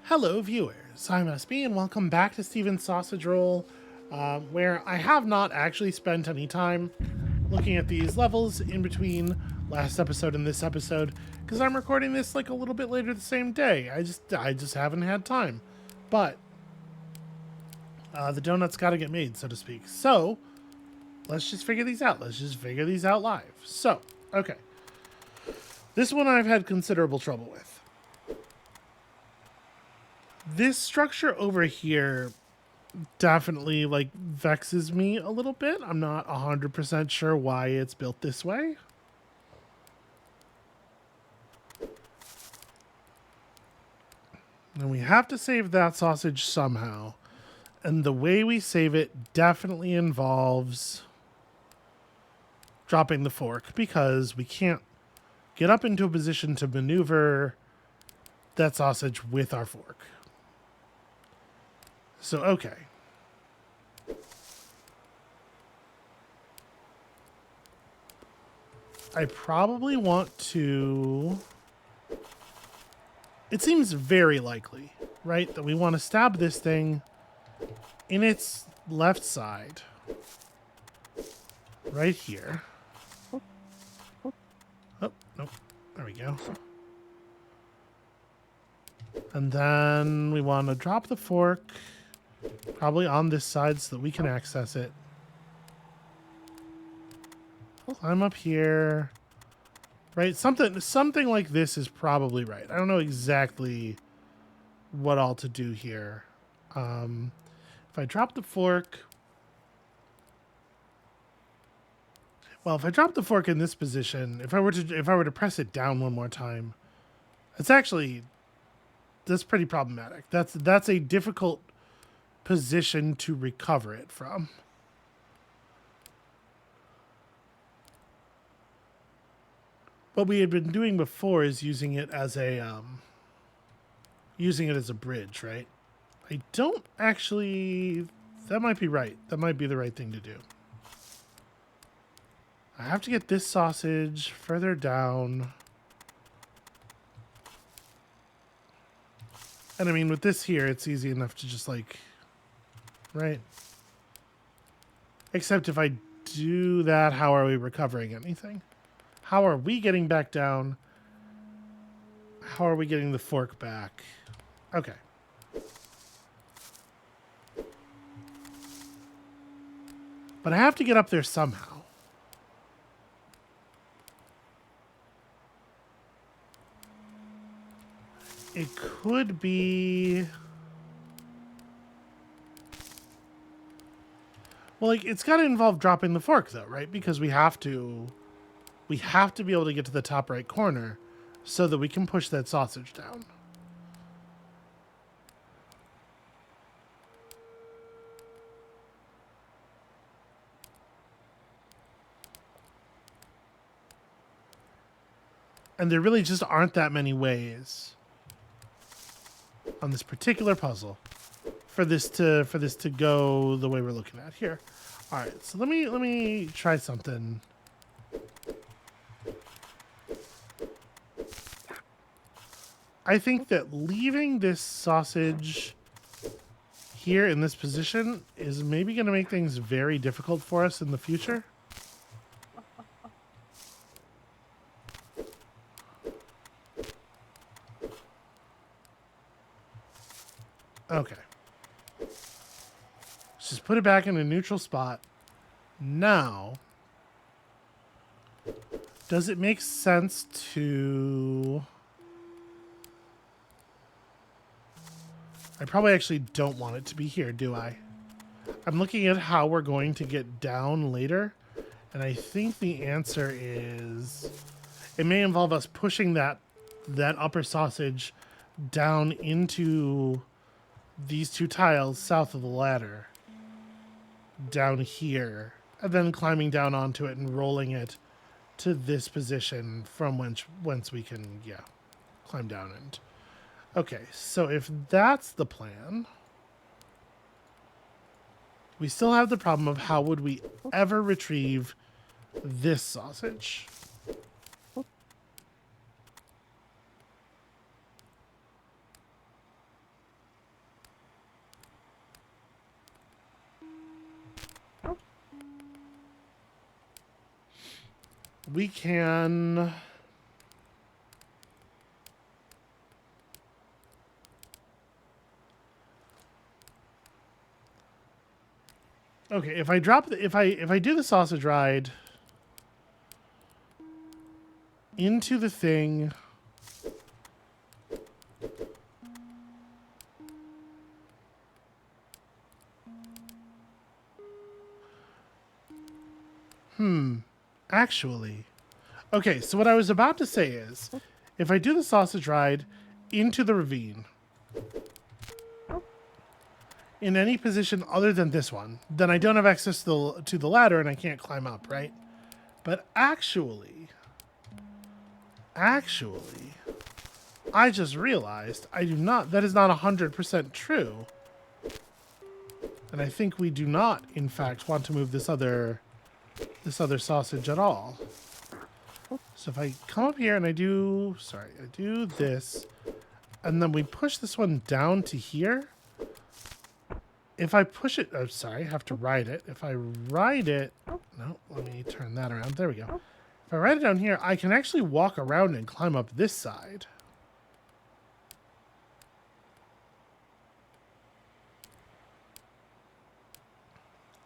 Hello, viewers. I'm SB, and welcome back to Steven's Sausage Roll, where I have not actually spent any time looking at these levels in between last episode and this episode, because I'm recording this like a little bit later the same day. I just haven't had time, but the donuts got to get made, so to speak. So let's just figure these out. Let's just figure these out live. So, okay, this one I've had considerable trouble with. This structure over here definitely like vexes me a little bit. I'm not 100% sure why it's built this way. And we have to save that sausage somehow. And the way we save it definitely involves dropping the fork because we can't get up into a position to maneuver that sausage with our fork. So, okay. I probably want to... It seems very likely, right, that we want to stab this thing in its left side. Right here. Oh, nope. There we go. And then we want to drop the fork probably on this side so that we can access it. Climb up here. Right? Something like this is probably right. I don't know exactly what all to do here. If I drop the fork... Well, if I drop the fork in this position, if I were to press it down one more time, that's pretty problematic. That's a difficult position to recover it from. What we had been doing before is using it as a bridge, right? I don't actually... That might be right. That might be the right thing to do. I have to get this sausage further down. And I mean, with this here, it's easy enough to just like... Right? Except if I do that, how are we recovering anything? How are we getting back down? How are we getting the fork back? Okay. But I have to get up there somehow. It could be... Well, like, it's got to involve dropping the fork, though, right? Because we have to be able to get to the top right corner so that we can push that sausage down. And there really just aren't that many ways on this particular puzzle for this to go the way we're looking at here. All right, so let me try something. I think that leaving this sausage here in this position is maybe going to make things very difficult for us in the future. Okay. Let's just put it back in a neutral spot. Now, does it make sense to... I probably actually don't want it to be here, do I? I'm looking at how we're going to get down later, and I think the answer is... It may involve us pushing that upper sausage down into these two tiles south of the ladder, down here, and then climbing down onto it and rolling it to this position from whence we can, yeah, climb down. And okay, so if that's the plan, we still have the problem of how would we ever retrieve this sausage? we can... Okay, if I drop the, if I do the sausage ride into the thing, actually, okay. So what I was about to say is, if I do the sausage ride into the ravine in any position other than this one, then I don't have access to the ladder and I can't climb up, right? But actually, I just realized I do not, that is not 100% true. And I think we do not, in fact, want to move this other sausage at all. So if I come up here and I do this, and then we push this one down to here. If I push it, I'm sorry, I have to ride it. If I ride it, no, let me turn that around. There we go. If I ride it down here, I can actually walk around and climb up this side.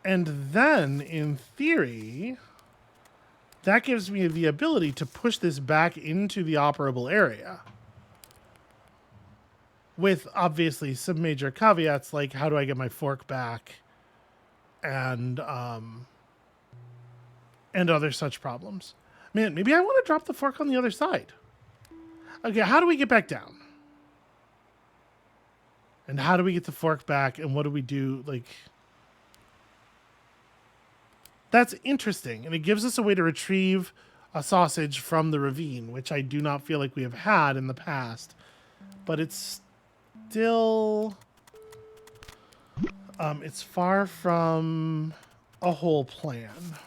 And then, in theory, that gives me the ability to push this back into the operable area. With, obviously, some major caveats, like how do I get my fork back? And other such problems. Man, maybe I want to drop the fork on the other side. Okay, how do we get back down? And how do we get the fork back? And what do we do? Like... That's interesting, and it gives us a way to retrieve a sausage from the ravine, which I do not feel like we have had in the past. But it's still... it's far from a whole plan.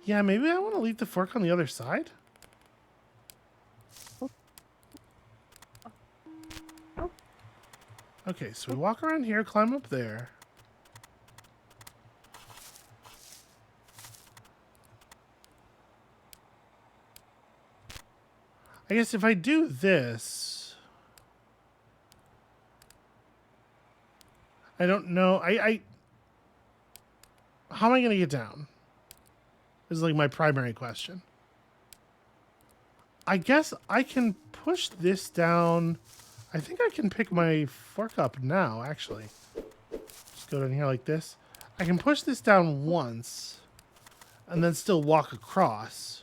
Yeah, maybe I want to leave the fork on the other side. Okay, so we walk around here, climb up there. I guess if I do this... I don't know. How am I going to get down? This is like my primary question. I guess I can push this down... I think I can pick my fork up now, actually. Just go down here like this. I can push this down once and then still walk across.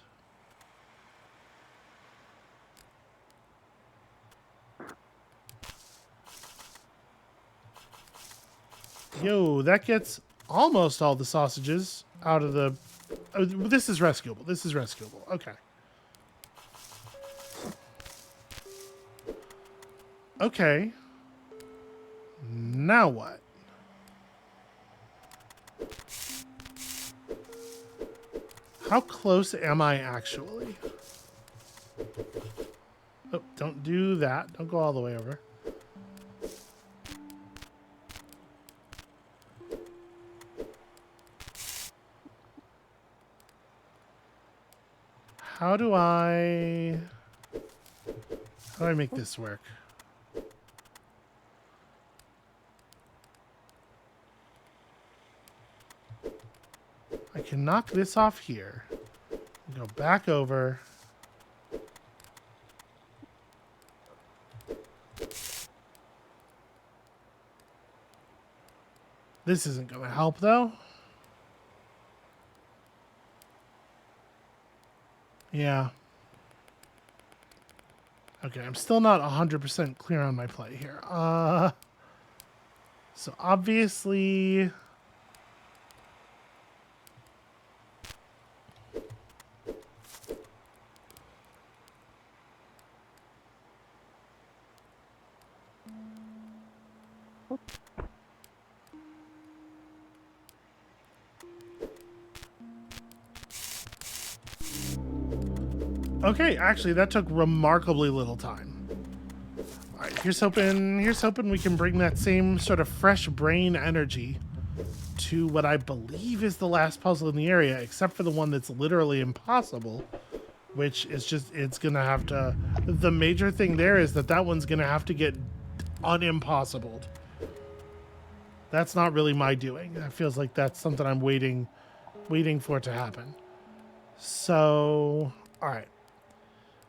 Yo, that gets almost all the sausages out of the... Oh, this is rescuable. This is rescuable. Okay. Okay. Now what? How close am I actually? Oh, don't do that. Don't go all the way over. How do I make this work? I can knock this off here. Go back over. This isn't going to help, though. Yeah. Okay, I'm still not 100% clear on my play here. So obviously... Okay, actually, that took remarkably little time. All right, here's hoping we can bring that same sort of fresh brain energy to what I believe is the last puzzle in the area, except for the one that's literally impossible, which is just, it's going to have to, the major thing there is that one's going to have to get unimpossibled. That's not really my doing. It feels like that's something I'm waiting for it to happen. So, all right.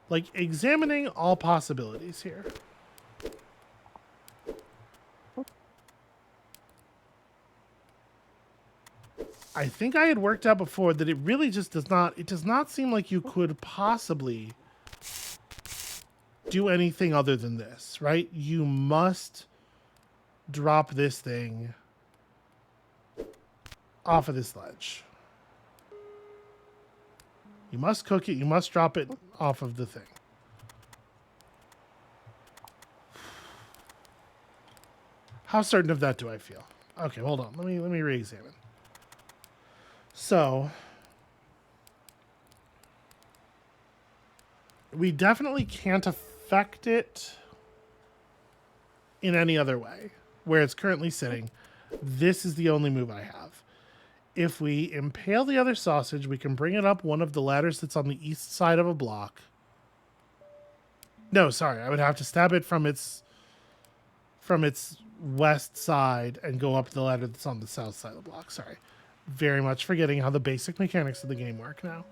Like, examining all possibilities here. I think I had worked out before that it really just does not seem like you could possibly do anything other than this, right? You must drop this thing off of this ledge. You must cook it, you must drop it off of the thing. How certain of that do I feel? Okay, hold on. Let me re-examine. So, we definitely can't affect it in any other way. Where it's currently sitting, this is the only move I have. If we impale the other sausage, we can bring it up one of the ladders that's on the east side of a block. No, sorry, I would have to stab it from its west side and go up the ladder that's on the south side of the block. Sorry. Very much forgetting how the basic mechanics of the game work now.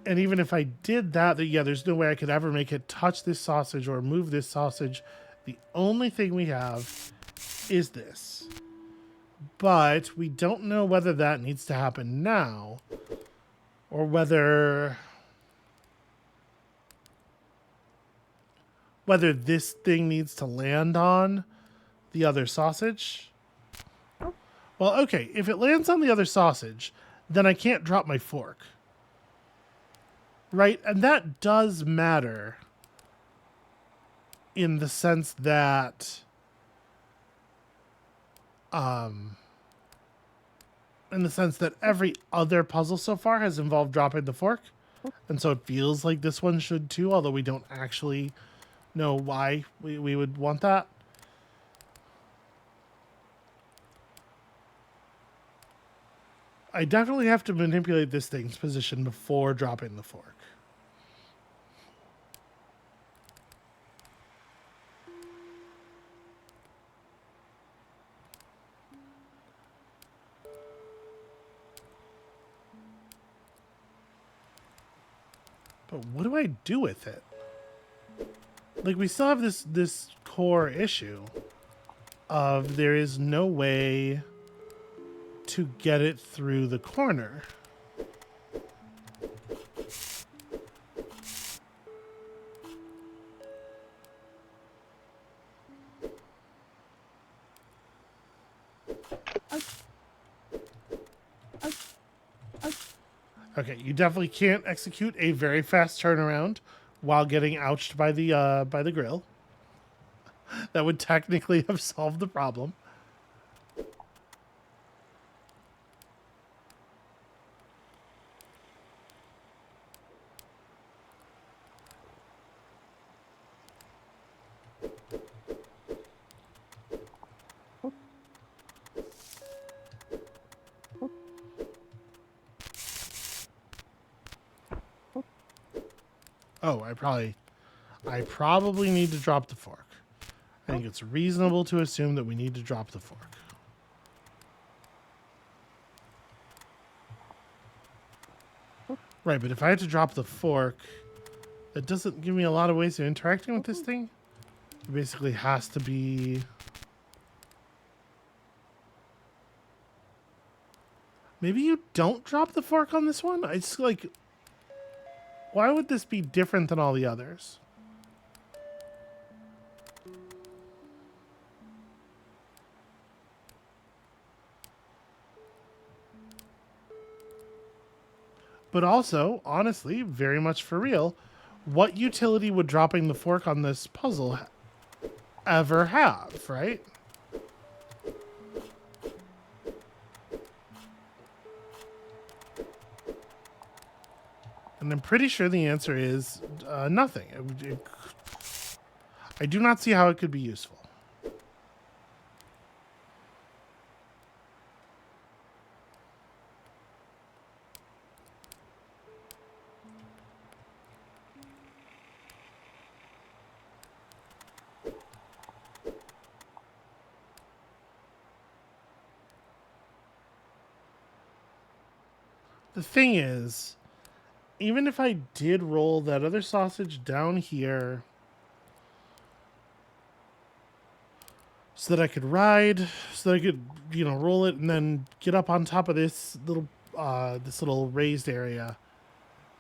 And even if I did that, yeah, there's no way I could ever make it touch this sausage or move this sausage. The only thing we have is this. But we don't know whether that needs to happen now or whether this thing needs to land on the other sausage. Well, okay, if it lands on the other sausage, then I can't drop my fork. Right? And that does matter in the sense that every other puzzle so far has involved dropping the fork. And so it feels like this one should too, although we don't actually know why we would want that. I definitely have to manipulate this thing's position before dropping the fork. But what do I do with it? Like, we still have this core issue of there is no way to get it through the corner. Okay, you definitely can't execute a very fast turnaround while getting ouched by the grill. That would technically have solved the problem. Oh, I probably need to drop the fork. I think it's reasonable to assume that we need to drop the fork. Right, but if I had to drop the fork, that doesn't give me a lot of ways of interacting with this thing. It basically has to be... Maybe you don't drop the fork on this one? It's like... Why would this be different than all the others? But also, honestly, very much for real, what utility would dropping the fork on this puzzle ever have, right? And I'm pretty sure the answer is nothing. I do not see how it could be useful. The thing is, even if I did roll that other sausage down here so that I could ride, so that I could, roll it and then get up on top of this little raised area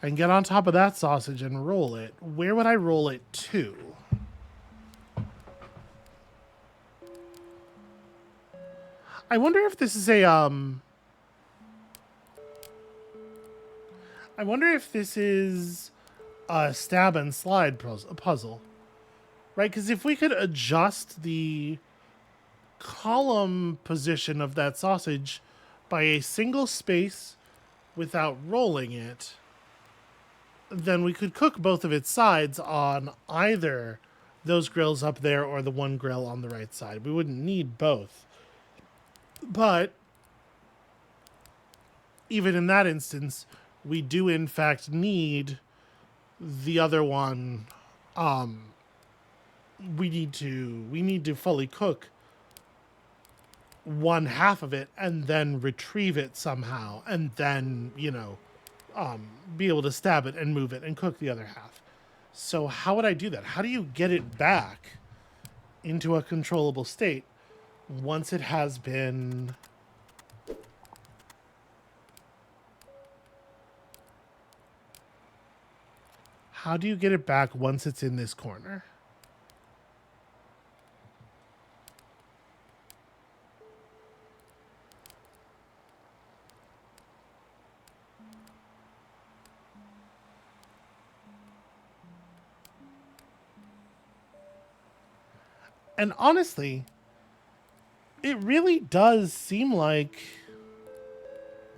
and get on top of that sausage and roll it, where would I roll it to? I wonder if this is I wonder if this is a stab and slide puzzle, right? Because if we could adjust the column position of that sausage by a single space without rolling it, then we could cook both of its sides on either those grills up there or the one grill on the right side. We wouldn't need both. But even in that instance, we do in fact need the other one. We need to fully cook one half of it and then retrieve it somehow, and then be able to stab it and move it and cook the other half. So how would I do that? How do you get it back into a controllable state once it has been... How do you get it back once it's in this corner? And honestly, it really does seem like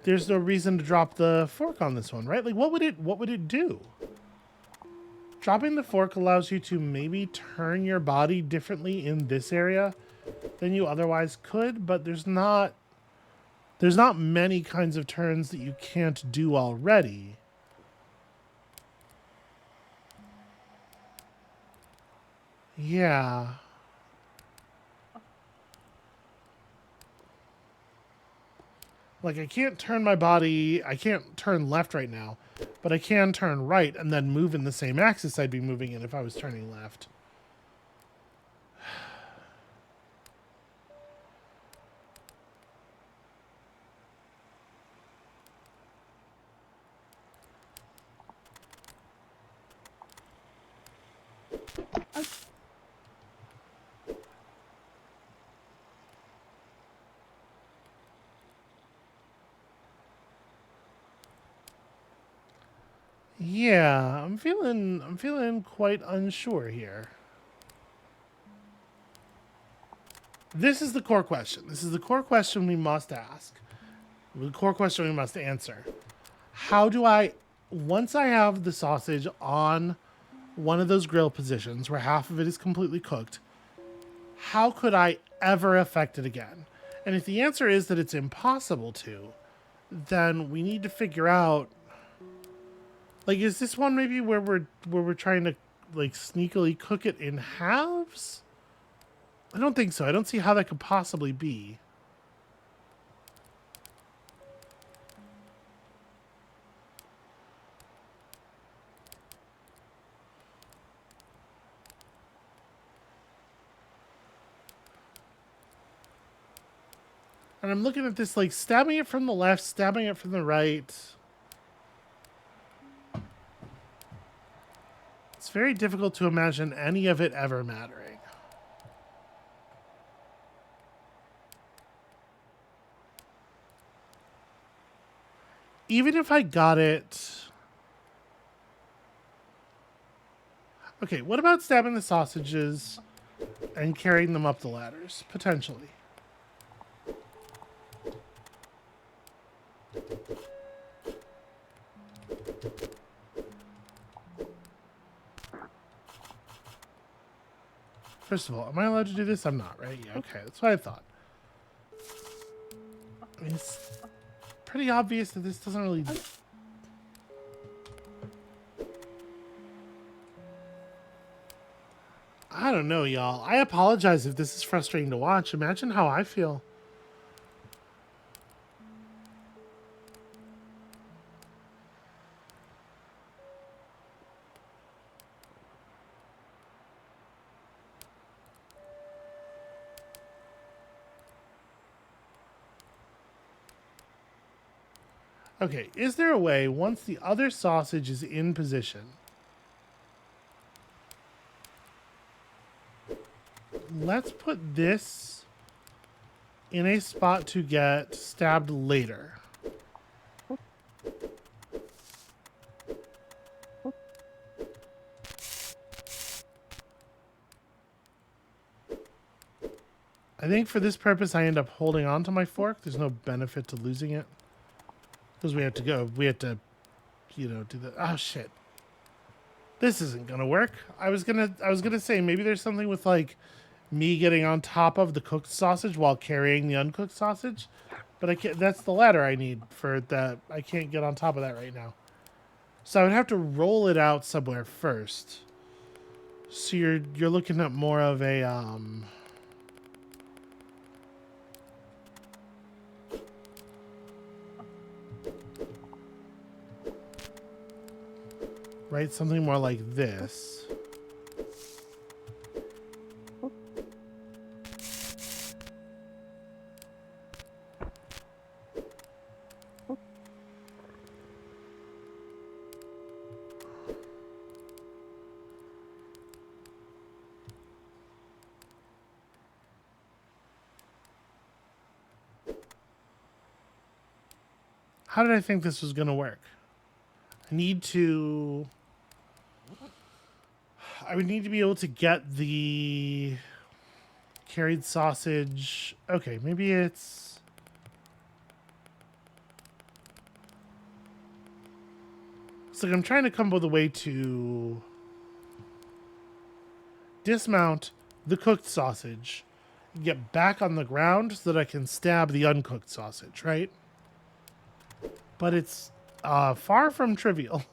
there's no reason to drop the fork on this one, right? Like, what would it do? Dropping the fork allows you to maybe turn your body differently in this area than you otherwise could, but there's not many kinds of turns that you can't do already. Yeah. Like, I can't turn my body, I can't turn left right now, but I can turn right and then move in the same axis I'd be moving in if I was turning left. Yeah, I'm feeling quite unsure here. This is the core question. This is the core question we must ask. The core question we must answer. How do I, once I have the sausage on one of those grill positions where half of it is completely cooked, how could I ever affect it again? And if the answer is that it's impossible to, then we need to figure out, like, is this one maybe where we're trying to like sneakily cook it in halves? I don't think so. I don't see how that could possibly be. And I'm looking at this, like, stabbing it from the left, stabbing it from the right. It's very difficult to imagine any of it ever mattering. Even if I got it... Okay, what about stabbing the sausages and carrying them up the ladders? Potentially. First of all, am I allowed to do this? I'm not, right? Yeah, okay, that's what I thought. I mean, it's pretty obvious that this doesn't really... I don't know, y'all. I apologize if this is frustrating to watch. Imagine how I feel. Okay, is there a way, once the other sausage is in position, let's put this in a spot to get stabbed later. I think for this purpose, I end up holding on to my fork. There's no benefit to losing it. Because we have to go. We have to, you know, do the... Oh, shit. This isn't going to work. I was gonna say, maybe there's something with, like, me getting on top of the cooked sausage while carrying the uncooked sausage. But I can't... That's the ladder I need for that. I can't get on top of that right now. So I would have to roll it out somewhere first. So you're looking at more of a, right? Something more like this. How did I think this was going to work? I would need to be able to get the carried sausage. Okay, maybe it's... It's like I'm trying to come up with a way to dismount the cooked sausage, get back on the ground so that I can stab the uncooked sausage, right? But it's far from trivial.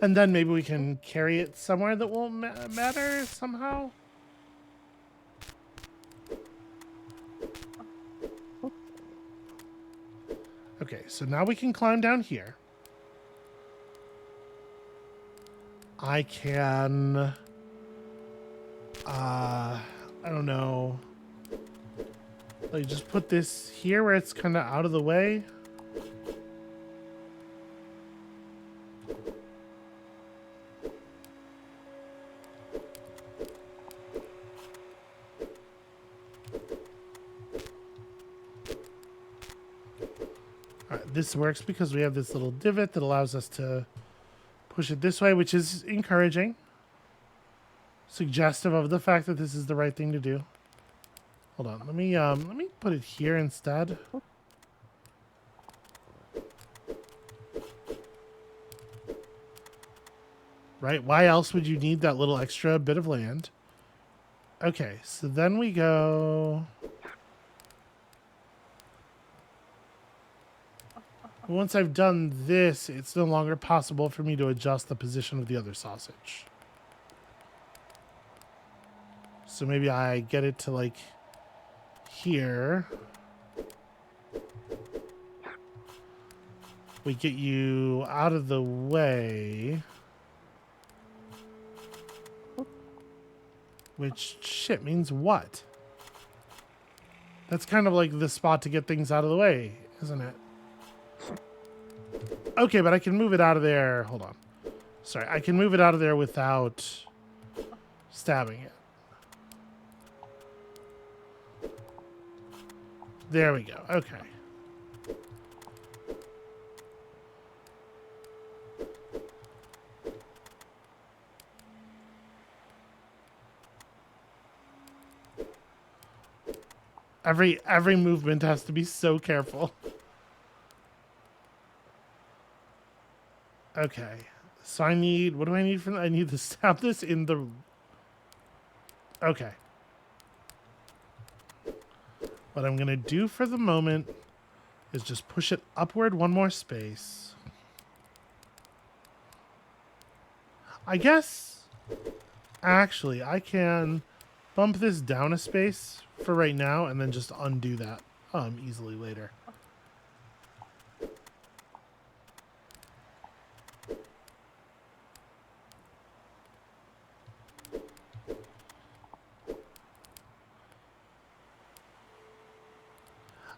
And then maybe we can carry it somewhere that won't matter somehow. Okay, so now we can climb down here. I can... I don't know. Like, just put this here where it's kind of out of the way. Alright, this works because we have this little divot that allows us to push it this way, which is encouraging. Suggestive of the fact that this is the right thing to do. Hold on, let me put it here instead. Right? Why else would you need that little extra bit of land? Okay, so then we go... Once I've done this, it's no longer possible for me to adjust the position of the other sausage. So maybe I get it to, like, here. We get you out of the way. Which, shit, means what? That's kind of like the spot to get things out of the way, isn't it? Okay, but I can move it out of there. Hold on. Sorry, I can move it out of there without stabbing it. There we go. Okay. Every movement has to be so careful. Okay. So I need, what do I need from that? I need to stab this in the... Okay. What I'm going to do for the moment is just push it upward one more space. I guess, actually, I can bump this down a space for right now and then just undo that easily later.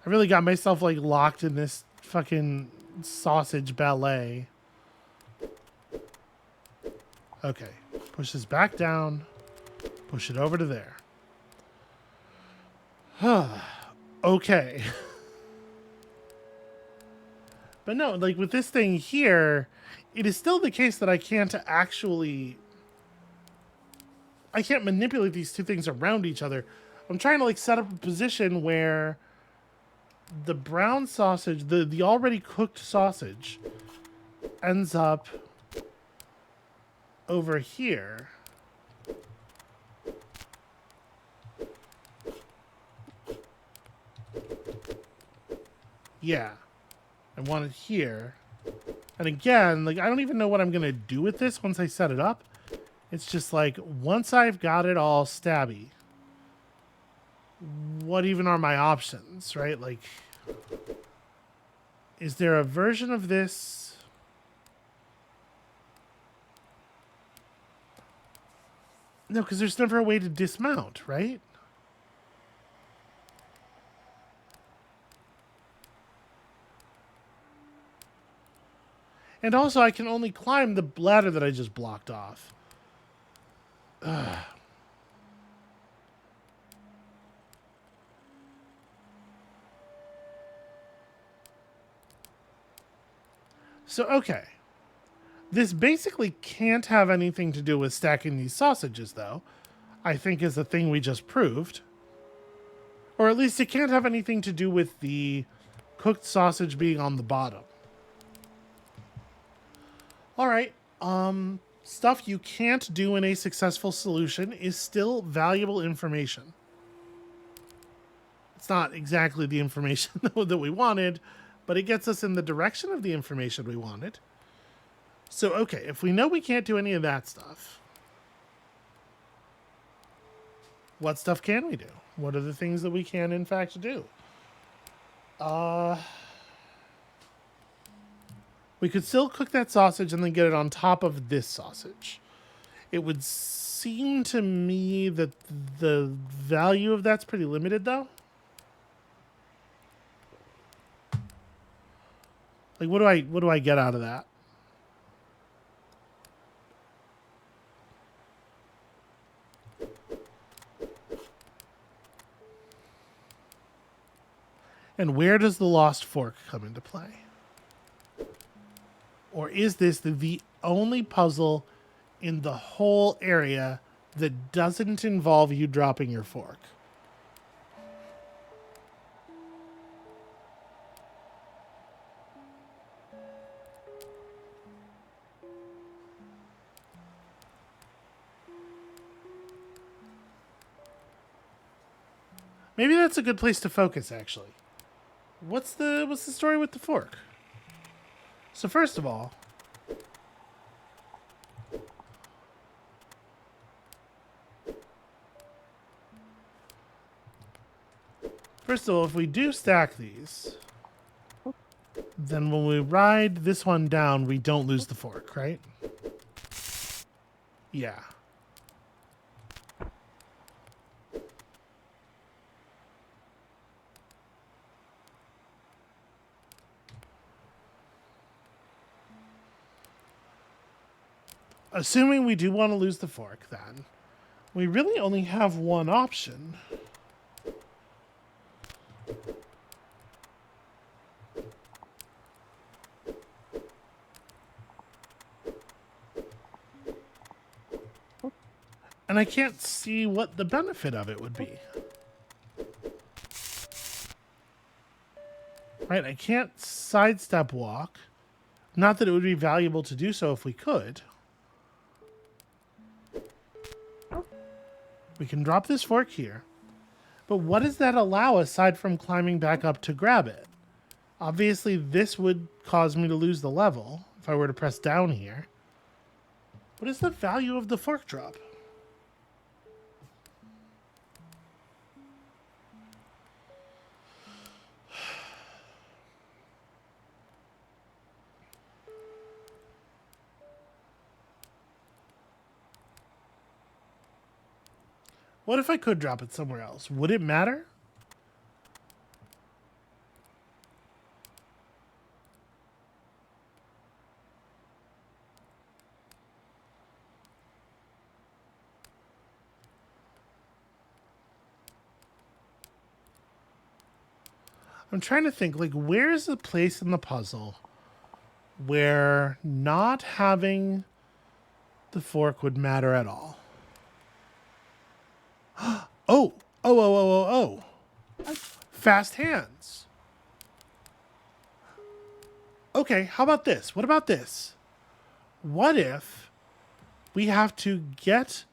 I really got myself like locked in this fucking sausage ballet. Okay. Push this back down. Push it over to there. Okay. But no, like with this thing here, it is still the case that I can't manipulate these two things around each other. I'm trying to like set up a position where the brown sausage, the already cooked sausage, ends up over here. Yeah. I want it here. And again, like I don't even know what I'm going to do with this once I set it up. It's just like, once I've got it all stabby, what even are my options, right? Like, is there a version of this? No, because there's never a way to dismount, right? And also, I can only climb the ladder that I just blocked off. Ugh. So, okay. This basically can't have anything to do with stacking these sausages, though. I think is the thing we just proved. Or at least it can't have anything to do with the cooked sausage being on the bottom. All right. Stuff you can't do in a successful solution is still valuable information. It's not exactly the information that we wanted, but it gets us in the direction of the information we wanted. So, okay, if we know we can't do any of that stuff, what stuff can we do? What are the things that we can, in fact, do? We could still cook that sausage and then get it on top of this sausage. It would seem to me that the value of that's pretty limited, though. Like, what do I get out of that? And where does the lost fork come into play? Or is this the only puzzle in the whole area that doesn't involve you dropping your fork? Maybe that's a good place to focus, actually. What's the story with the fork? So first of all, if we do stack these, then when we ride this one down, we don't lose the fork, right? Yeah. Assuming we do want to lose the fork, then, we really only have one option. And I can't see what the benefit of it would be. Right, I can't sidestep walk. Not that it would be valuable to do so if we could. We can drop this fork here. But what does that allow aside from climbing back up to grab it? Obviously, this would cause me to lose the level if I were to press down here. What is the value of the fork drop? What if I could drop it somewhere else? Would it matter? I'm trying to think, like, where is the place in the puzzle where not having the fork would matter at all? Oh, oh. Fast hands. Okay, how about this? What about this? What if we have to get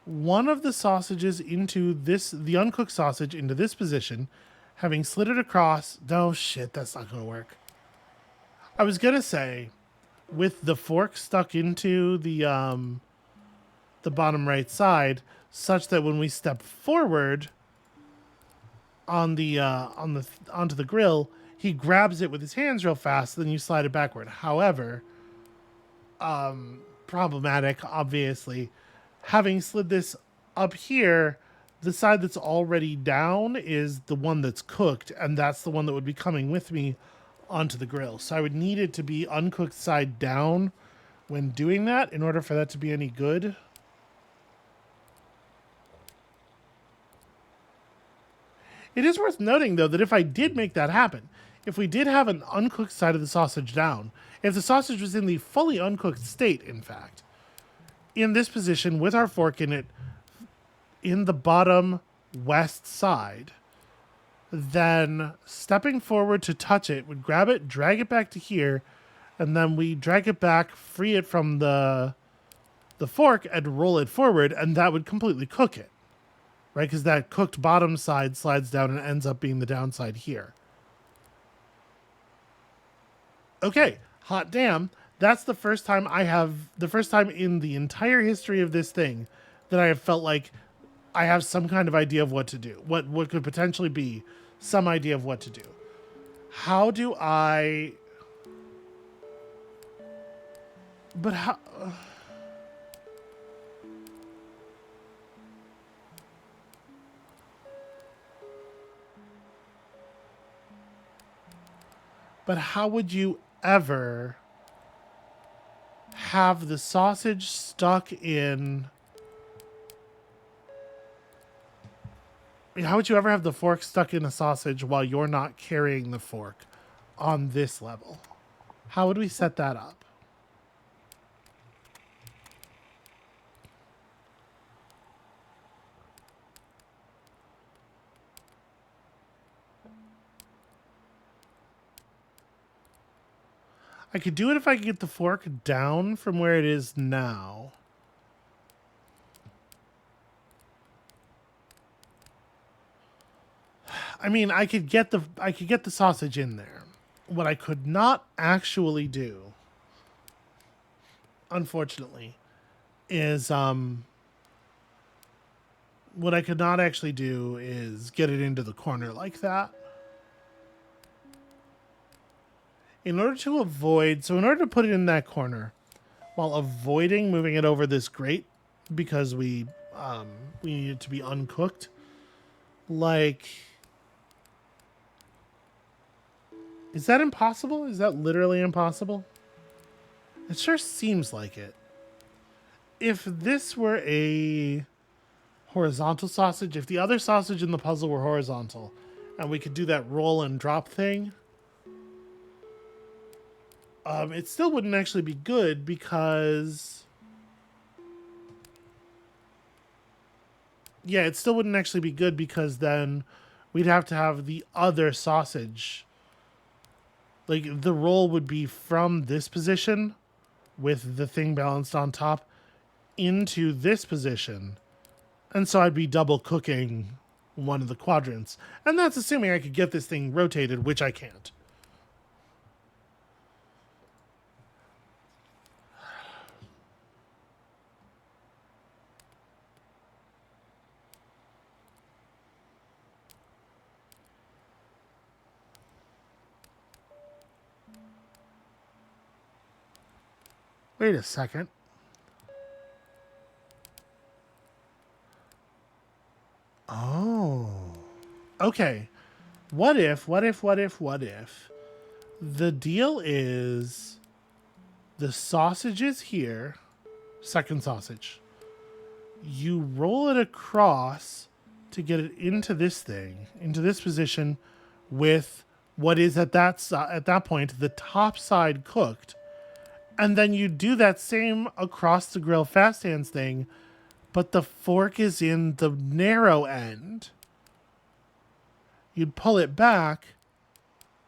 one of the sausages into this, the uncooked sausage into this position, having slid it across. No, shit, that's not going to work. I was going to say, with the fork stuck into the bottom right side, such that when we step forward on the onto the grill, he grabs it with his hands real fast, then you slide it backward. However, problematic, obviously. Having slid this up here, the side that's already down is the one that's cooked, and that's the one that would be coming with me onto the grill. So I would need it to be uncooked side down when doing that in order for that to be any good. It is worth noting, though, that if I did make that happen, if we did have an uncooked side of the sausage down, if the sausage was in the fully uncooked state, in fact, in this position with our fork in it, in the bottom west side, then stepping forward to touch it would grab it, drag it back to here, and then we drag it back, free it from the fork, and roll it forward, and that would completely cook it. Right? Because that cooked bottom side slides down and ends up being the downside here. Okay, hot damn. That's the first time in the entire history of this thing that I have felt like I have some kind of idea of what to do. What could potentially be some idea of what to do. How do I... But how... But how would you ever have the sausage stuck in... How would you ever have the fork stuck in a sausage while you're not carrying the fork on this level? How would we set that up? I could do it if I could get the fork down from where it is now. I mean, I could get the sausage in there. What I could not actually do, unfortunately, is what I could not actually do is get it into the corner like that. In order to put it in that corner, while avoiding moving it over this grate, because we need it to be uncooked, like, is that impossible? Is that literally impossible? It sure seems like it. If this were a horizontal sausage, if the other sausage in the puzzle were horizontal, and we could do that roll and drop thing, it still wouldn't actually be good because... Yeah, it still wouldn't actually be good because then we'd have to have the other sausage. Like, the roll would be from this position with the thing balanced on top into this position. And so I'd be double cooking one of the quadrants. And that's assuming I could get this thing rotated, which I can't. Wait a second. Oh. Okay. What if the deal is the sausage is here, second sausage. You roll it across to get it into this thing, into this position with what is at that point the top side cooked, and then you do that same across the grill fast hands thing, but the fork is in the narrow end. You'd pull it back,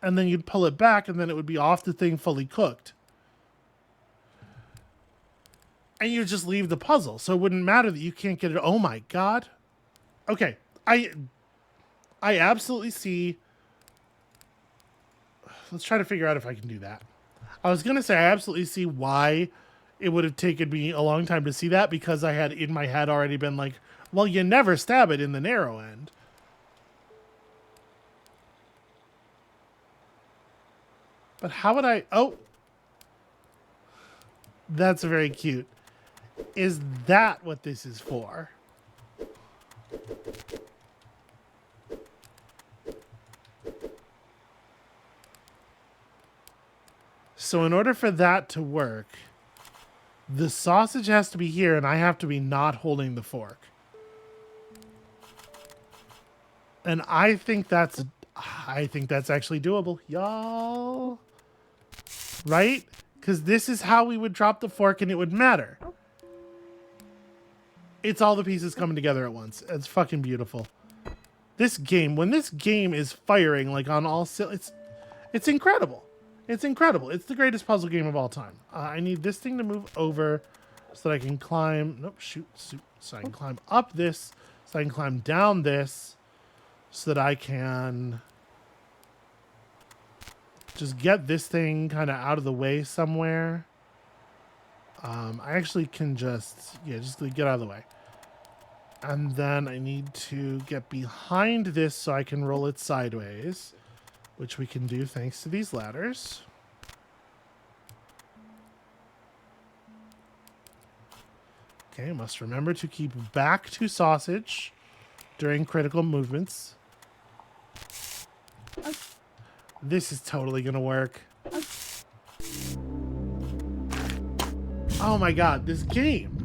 and then you'd pull it back, and then it would be off the thing fully cooked. And you just leave the puzzle, so it wouldn't matter that you can't get it. Oh my god. Okay, I absolutely see. Let's try to figure out if I can do that. I was going to say I absolutely see why it would have taken me a long time to see that, because I had in my head already been like, well, you never stab it in the narrow end. But how would I... Oh. That's very cute. Is that what this is for? So in order for that to work, the sausage has to be here and I have to be not holding the fork. And I think that's actually doable, y'all. Right? Because this is how we would drop the fork and it would matter. It's all the pieces coming together at once. It's fucking beautiful. This game, when this game is firing like on all cylinders, it's incredible. It's incredible. It's the greatest puzzle game of all time. I need this thing to move over so that I can climb. Nope, shoot. So I can climb up this. So I can climb down this. So that I can just get this thing kind of out of the way somewhere. I actually can just get out of the way. And then I need to get behind this so I can roll it sideways, which we can do thanks to these ladders. Okay, must remember to keep back to sausage during critical movements. This is totally gonna work. Oh my god, this game.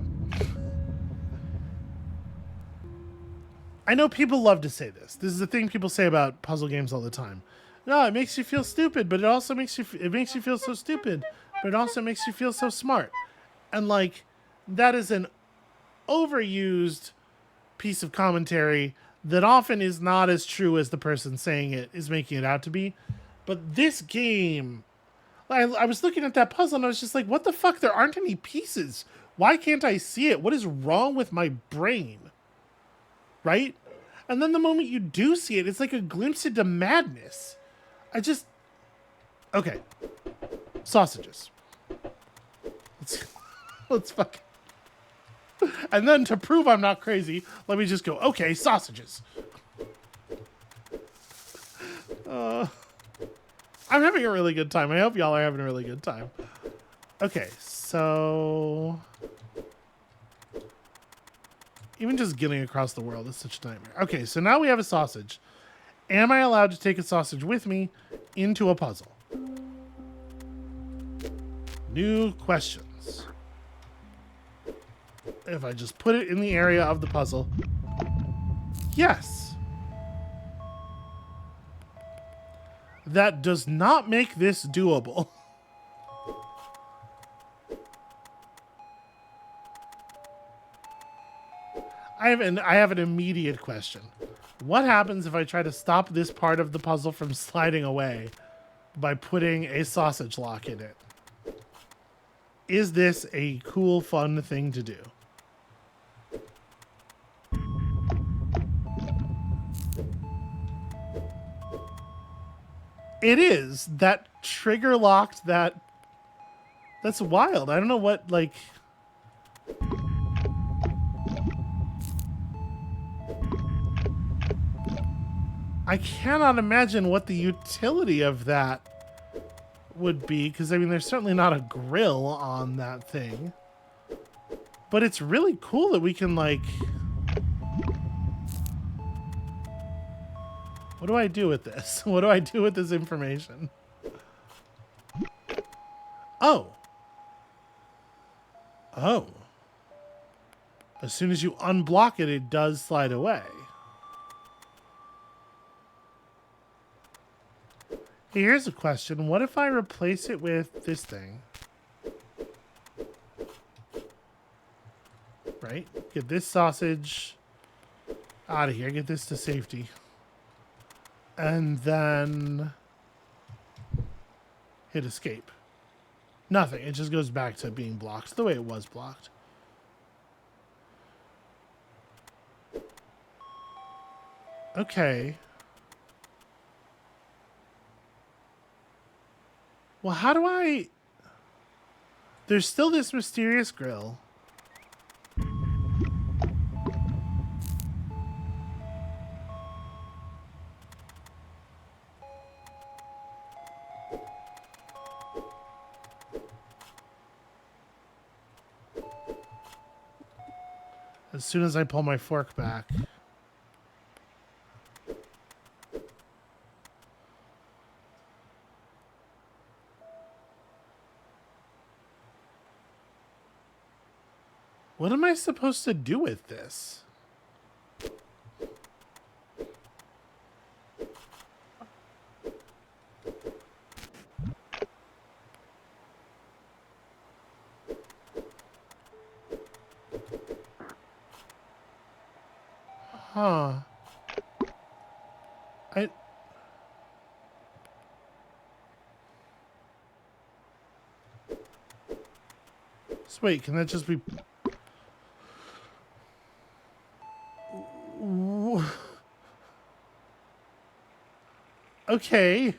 I know people love to say this. This is the thing people say about puzzle games all the time. No, it makes you feel stupid, but it also makes you feel so stupid, but it also makes you feel so smart. And like, that is an overused piece of commentary that often is not as true as the person saying it is making it out to be. But this game, I was looking at that puzzle and I was just like, what the fuck? There aren't any pieces. Why can't I see it? What is wrong with my brain? Right? And then the moment you do see it, it's like a glimpse into madness. Okay. Sausages. Let's fucking... And then to prove I'm not crazy, let me just go, okay, sausages. I'm having a really good time. I hope y'all are having a really good time. Okay, so... Even just getting across the world is such a nightmare. Okay, so now we have a sausage. Am I allowed to take a sausage with me into a puzzle? New questions. If I just put it in the area of the puzzle. Yes. That does not make this doable. I have an immediate question. What happens if I try to stop this part of the puzzle from sliding away by putting a sausage lock in it? Is this a cool, fun thing to do? It is. That trigger locked that... That's wild. I don't know what, like... I cannot imagine what the utility of that would be, because, I mean, there's certainly not a grill on that thing. But it's really cool that we can, like... What do I do with this? What do I do with this information? Oh. Oh. As soon as you unblock it, it does slide away. Here's a question. What if I replace it with this thing? Right? Get this sausage out of here. Get this to safety. And then hit escape. Nothing. It just goes back to being blocked the way it was blocked. Okay. Well, how do I... There's still this mysterious grill. As soon as I pull my fork back. What am I supposed to do with this? Huh. So wait, can that just be... Okay.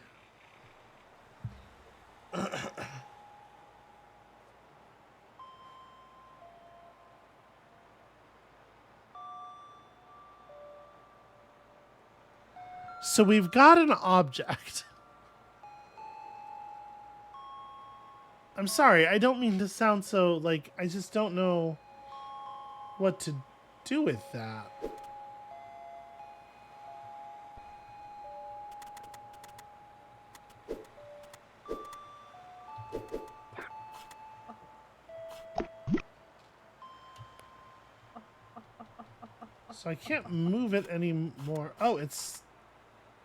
So we've got an object. I'm sorry, I don't mean to sound so, like, I just don't know what to do with that. So I can't move it anymore. Oh, it's...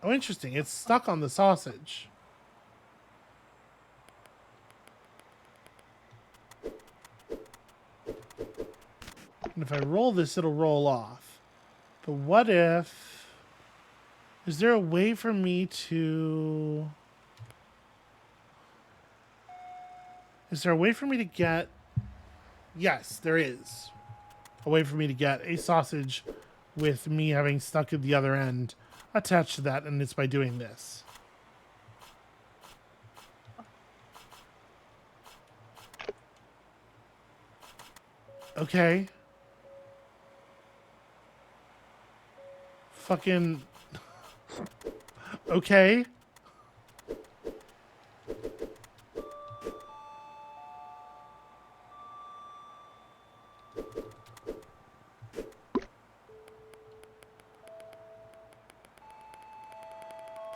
Oh, interesting. It's stuck on the sausage. And if I roll this, it'll roll off. But what if... Is there a way for me to... Is there a way for me to get... Yes, there is. A way for me to get a sausage with me having stuck at the other end attached to that, and it's by doing this. Okay. Fucking... Okay.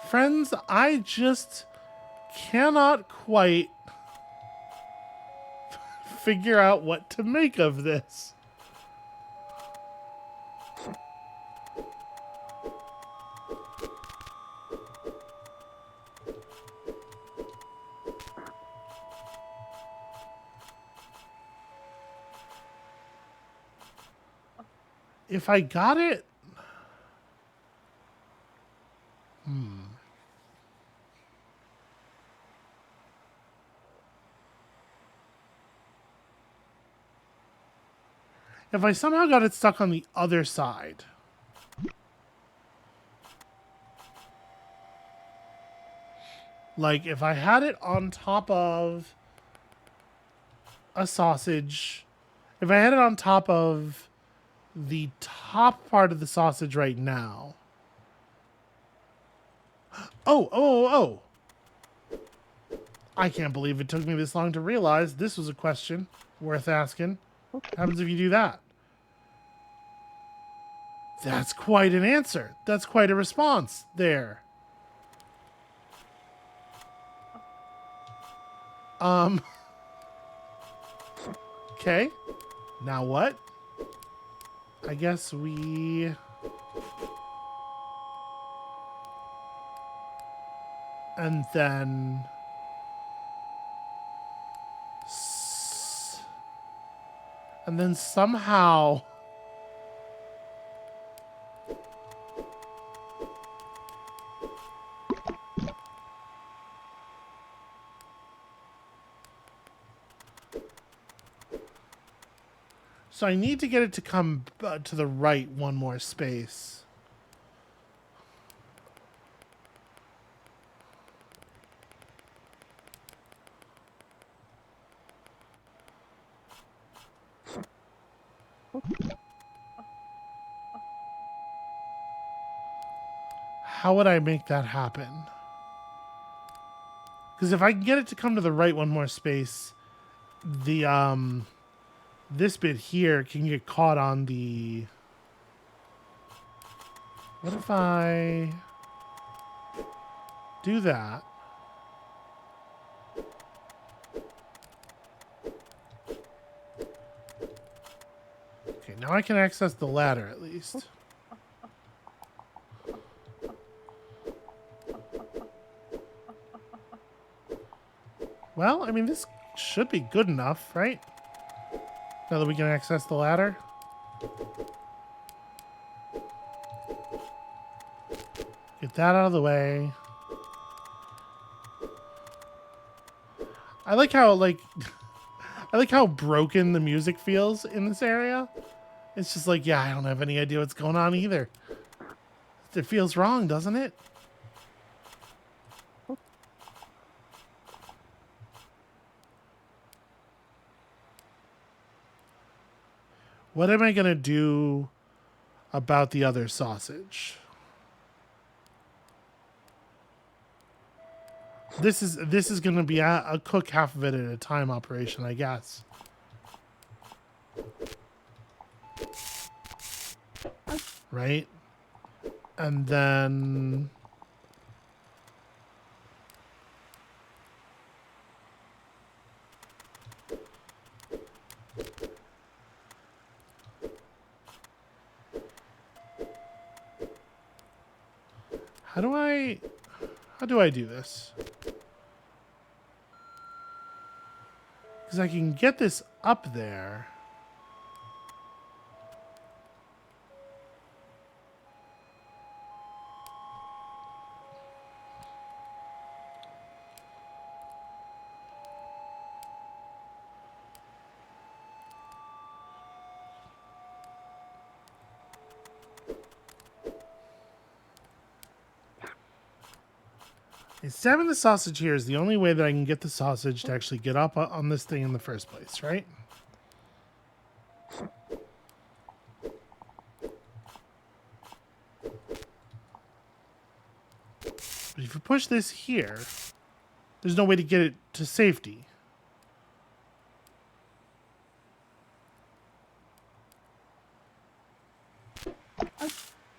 Friends, I just cannot quite figure out what to make of this. If I got it... If I somehow got it stuck on the other side. Like, if I had it on top of a sausage... If I had it on top of the top part of the sausage right now... Oh! I can't believe it took me this long to realize this was a question worth asking. What happens if you do that? That's quite an answer. That's quite a response there. Okay. Now what? I guess we... And then... And then somehow... So I need to get it to come to the right one more space. How would I make that happen? Because if I can get it to come to the right one more space, the this bit here can get caught on the... What if I do that? Okay, now I can access the ladder at least. Well, I mean, this should be good enough, right? Now that we can access the ladder. Get that out of the way. I like how, like... I like how broken the music feels in this area. It's just like, yeah, I don't have any idea what's going on either. It feels wrong, doesn't it? What am I going to do about the other sausage? This is going to be a cook half of it at a time operation, I guess. Right? And then... How do I do this? Because I can get this up there. And stabbing the sausage here is the only way that I can get the sausage to actually get up on this thing in the first place, right? But if you push this here, there's no way to get it to safety.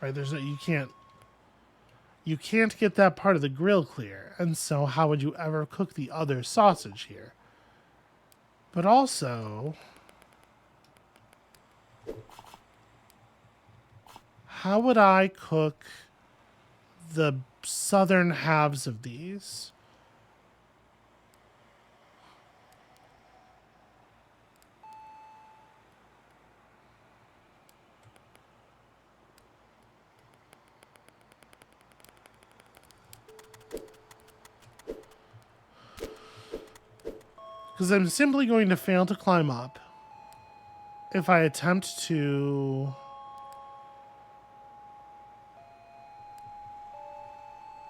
Right, there's no, you can't get that part of the grill clear, and so how would you ever cook the other sausage here? But also, how would I cook the southern halves of these? Because I'm simply going to fail to climb up if I attempt to...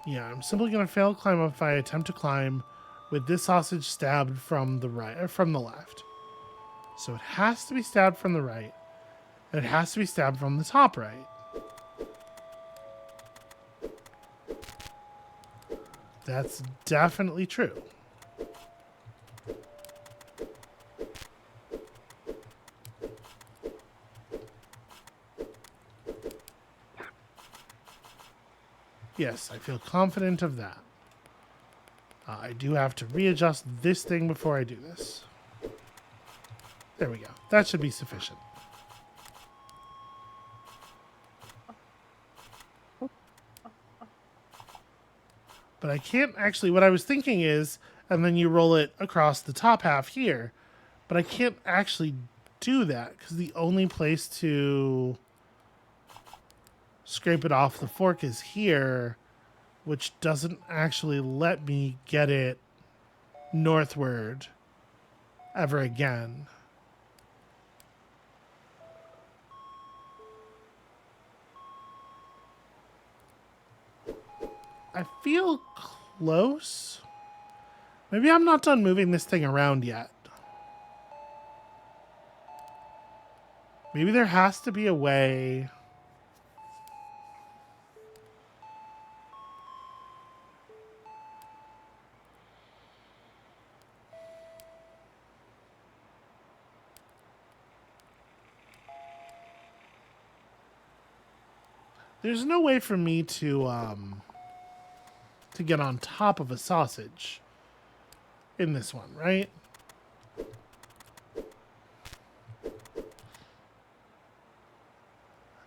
Yeah, I'm simply going to fail to climb up if I attempt to climb with this sausage stabbed from the right or from the left. So it has to be stabbed from the right, and it has to be stabbed from the top right. That's definitely true. Yes, I feel confident of that. I do have to readjust this thing before I do this. There we go. That should be sufficient. But But I can't actually, what I was thinking is, and then you roll it across the top half here, but I can't actually do that because the only place to scrape it off the fork is here, which doesn't actually let me get it northward ever again. I feel close. Maybe I'm not done moving this thing around yet. Maybe there has to be a way. There's no way for me to get on top of a sausage in this one, right?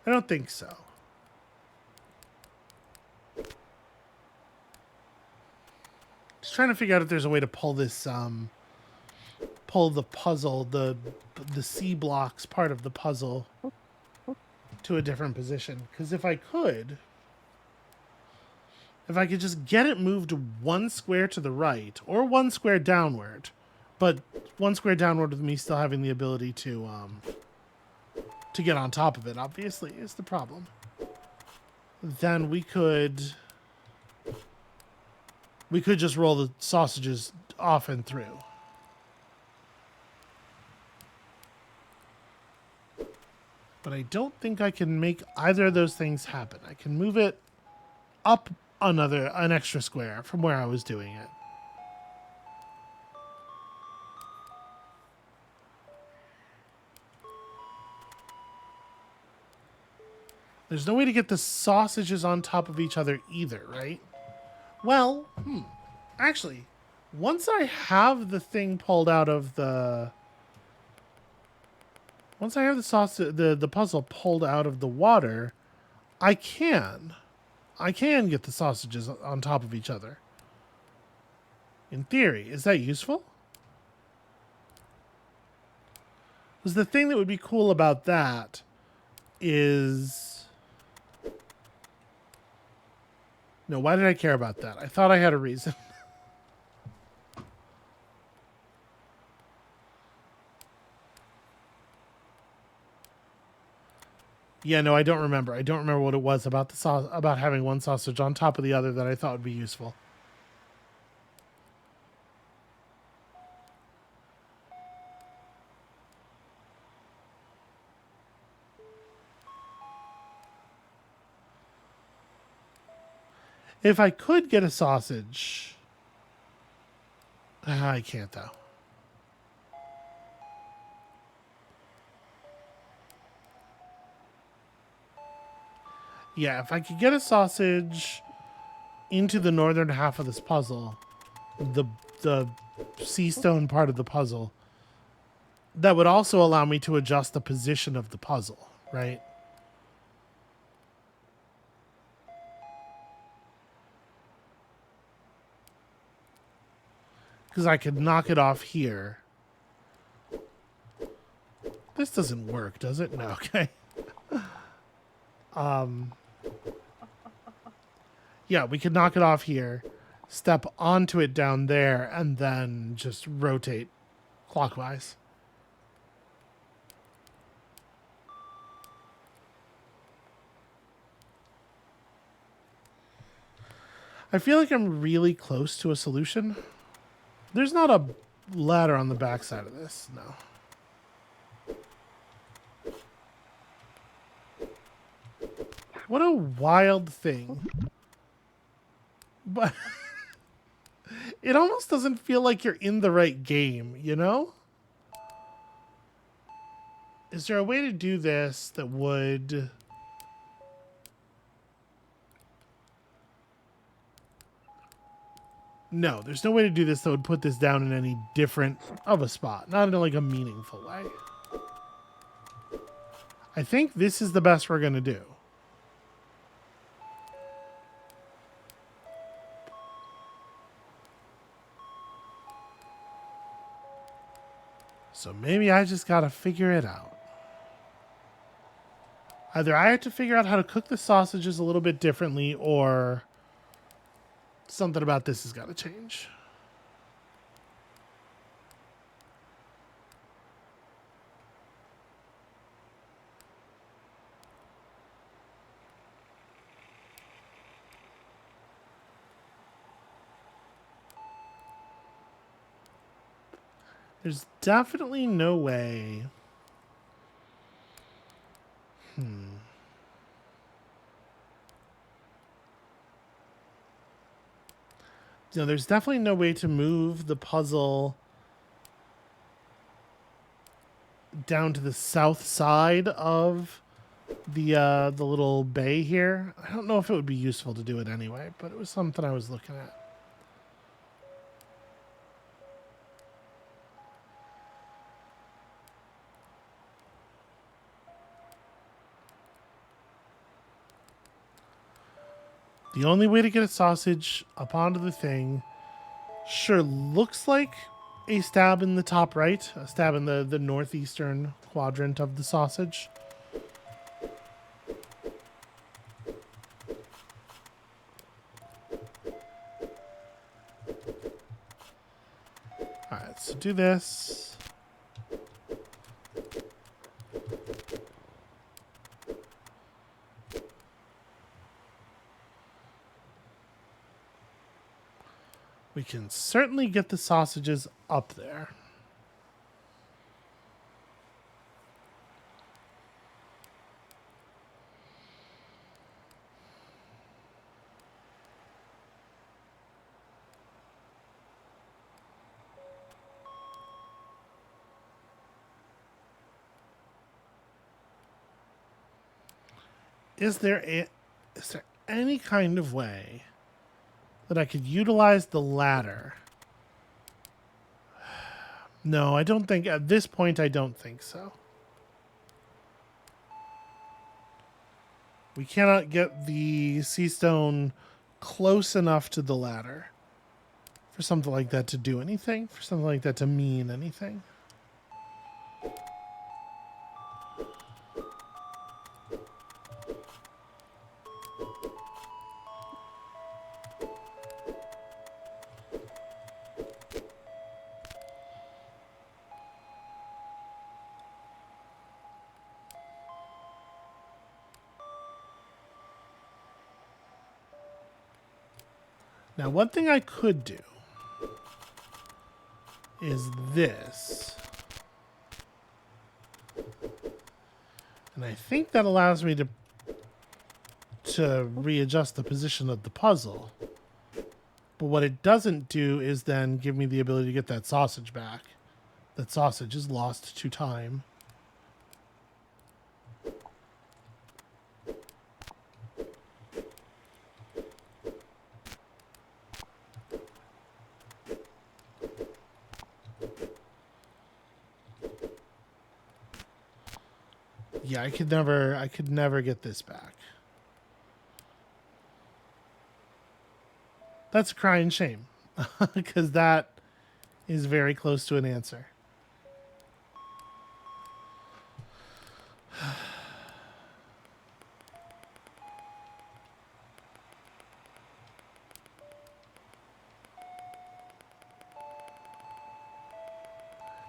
I don't think so. Just trying to figure out if there's a way to pull this, pull the puzzle, the C blocks part of the puzzle to a different position. Because if I could just get it moved one square to the right or one square downward, but one square downward with me still having the ability to get on top of it, obviously, is the problem. Then we could just roll the sausages off and through. But I don't think I can make either of those things happen. I can move it up an extra square from where I was doing it. There's no way to get the sausages on top of each other either, right? Well, actually, once I have the thing pulled out of the... Once I have the puzzle pulled out of the water, I can get the sausages on top of each other. In theory, is that useful? Because the thing that would be cool about that is... No, why did I care about that? I thought I had a reason. Yeah, no, I don't remember. I don't remember what it was about about having one sausage on top of the other that I thought would be useful. If I could get a sausage... I can't, though. Yeah, if I could get a sausage into the northern half of this puzzle, the sea stone part of the puzzle, that would also allow me to adjust the position of the puzzle, right? Because I could knock it off here. This doesn't work, does it? No, okay. Yeah, we could knock it off here, step onto it down there, and then just rotate clockwise. I feel like I'm really close to a solution. There's not a ladder on the backside of this, no. What a wild thing. But it almost doesn't feel like you're in the right game, you know? Is there a way to do this that would... No, there's no way to do this that would put this down in any different of a spot. Not in like a meaningful way. I think this is the best we're going to do. So maybe I just gotta figure it out. Either I have to figure out how to cook the sausages a little bit differently, or something about this has got to change. There's definitely no way. There's definitely no way to move the puzzle down to the south side of the little bay here. I don't know if it would be useful to do it anyway, but it was something I was looking at. The only way to get a sausage up onto the thing sure looks like a stab in the top right, a stab in the northeastern quadrant of the sausage. All right, so do this. We can certainly get the sausages up there. Is there any kind of way that I could utilize the ladder? No, I don't think at this point. I don't think so. We cannot get the sea stone close enough to the ladder for something like that to do anything, for something like that to mean anything. Now, one thing I could do is this. And I think that allows me to readjust the position of the puzzle. But what it doesn't do is then give me the ability to get that sausage back. That sausage is lost to time. Yeah, I could never get this back. That's a crying shame, because that is very close to an answer.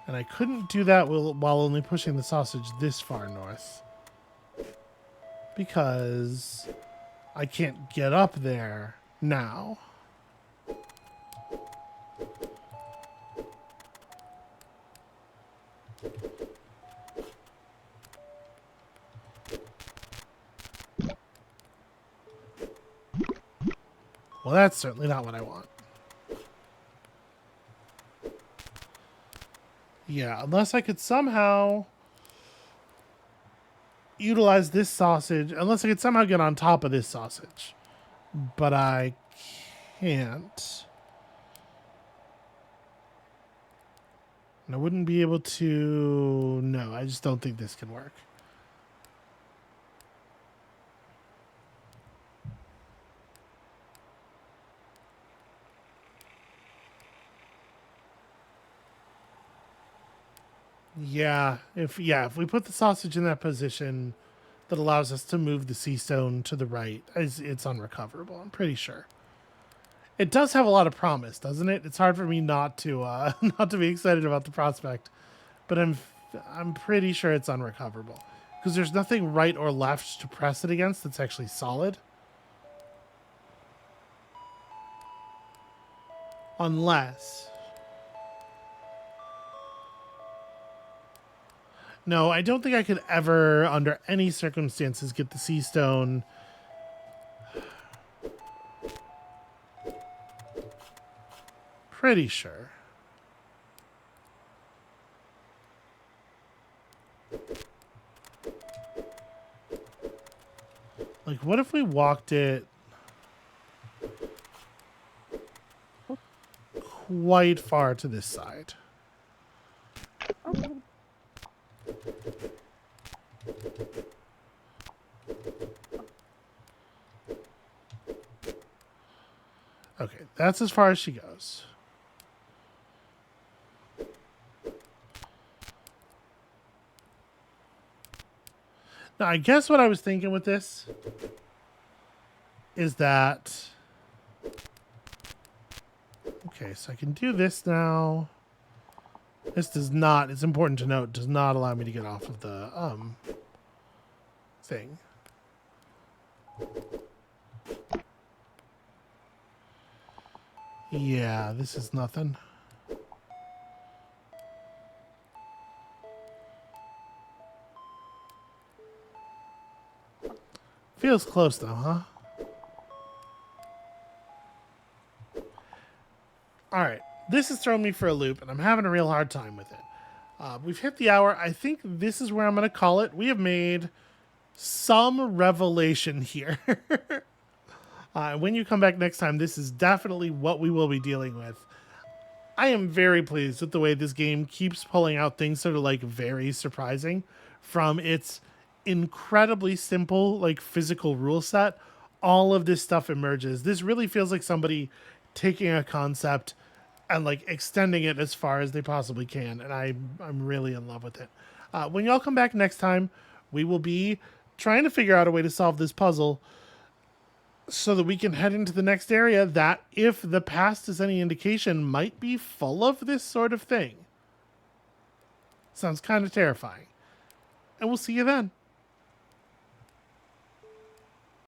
And I couldn't do that while only pushing the sausage this far north, because I can't get up there now. Well, that's certainly not what I want. Yeah, unless I could somehow utilize this sausage, unless I could somehow get on top of this sausage. But I can't. And I wouldn't be able to... No, I just don't think this can work. Yeah, if we put the sausage in that position that allows us to move the sea stone to the right, it's unrecoverable. I'm pretty sure. It does have a lot of promise, doesn't it? It's hard for me not to not to be excited about the prospect, but I'm pretty sure it's unrecoverable because there's nothing right or left to press it against that's actually solid. Unless, no, I don't think I could ever, under any circumstances, get the sea stone. Pretty sure. Like, what if we walked it quite far to this side? Okay, that's as far as she goes. Now, I guess what I was thinking with this is that... Okay, so I can do this now. This does not, it's important to note, does not allow me to get off of the thing. Yeah, this is nothing. Feels close though, huh? Alright, this is throwing me for a loop and I'm having a real hard time with it. We've hit the hour. I think this is where I'm going to call it. We have made some revelation here. When you come back next time, this is definitely what we will be dealing with. I am very pleased with the way this game keeps pulling out things that are like very surprising from its incredibly simple like physical rule set. All of this stuff emerges. This really feels like somebody taking a concept and like extending it as far as they possibly can, and I'm really in love with it. When y'all come back next time, we will be trying to figure out a way to solve this puzzle so that we can head into the next area that, if the past is any indication, might be full of this sort of thing. Sounds kind of terrifying. And we'll see you then.